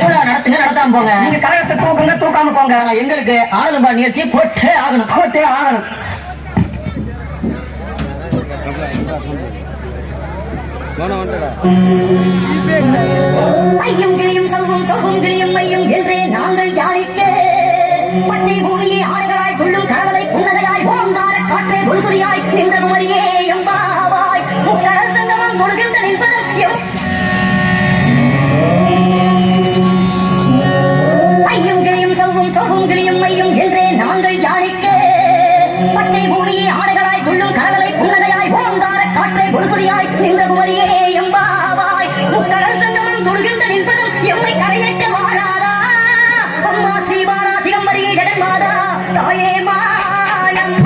நீங்க கரகத்தை தூக்குங்க, தூக்காம போங்க. எங்களுக்கு ஆனந்தம்பா நிகழ்ச்சி போட்டே ஆகணும், போட்டே ஆகணும். ஐயும் கிளியும் சௌகும், சௌகும் கிளியும் ஐயும் என்றே நாங்கள் தியானிக்க பச்சை பூமியை ஆடுகளாய் கொள்ளும் கடவுளை புன்னகையாய் ஓங்கார காற்றே குருசுரியாய் நின்ற குமரியே எம்பாவாய் முக்கடல் சங்கமம் கொடுக்கின்ற நிற்பதும் சௌகும் கிளியும் ஐயும் என்றே நாங்கள் தியானிக்க பச்சை பூமியை ஆடுகளாய் கொள்ளும் கடவுளை புன்னகையாய் ஓங்கார காற்றை குருசுரியாய் நின்ற குமரியே எம்பாவாய் முக்கடல் சங்கமம் தொடுகின்ற நிற்பதும் எம்மை கரையேற்ற மாறாதா அம்மா ஸ்ரீபாரா திகம்பரியே ஜெகன்மாதா தாயே மாயம்மா.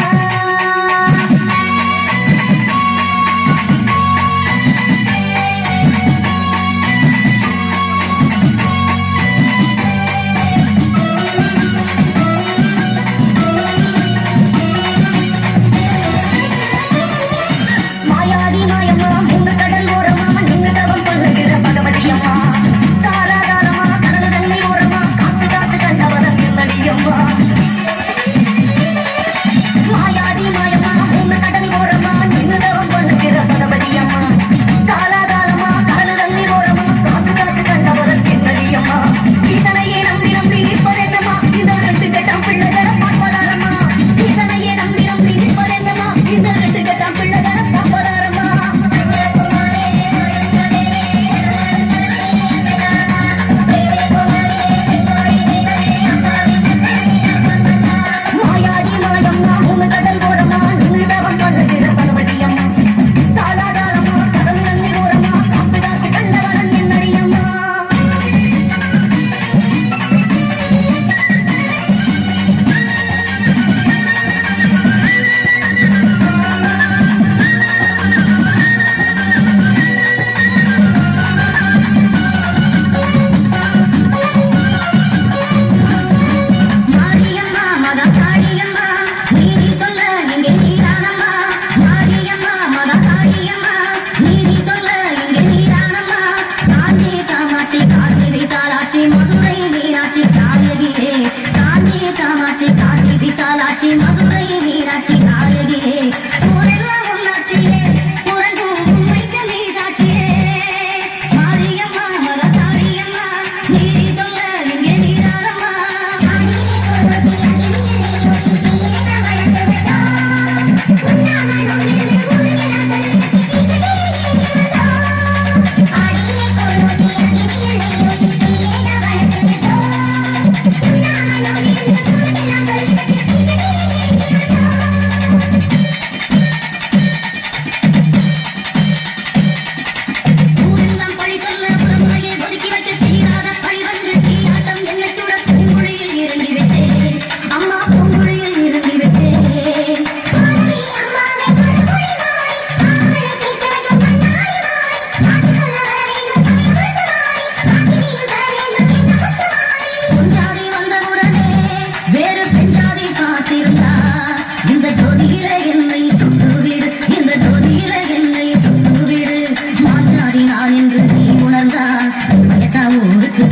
ஊருக்கு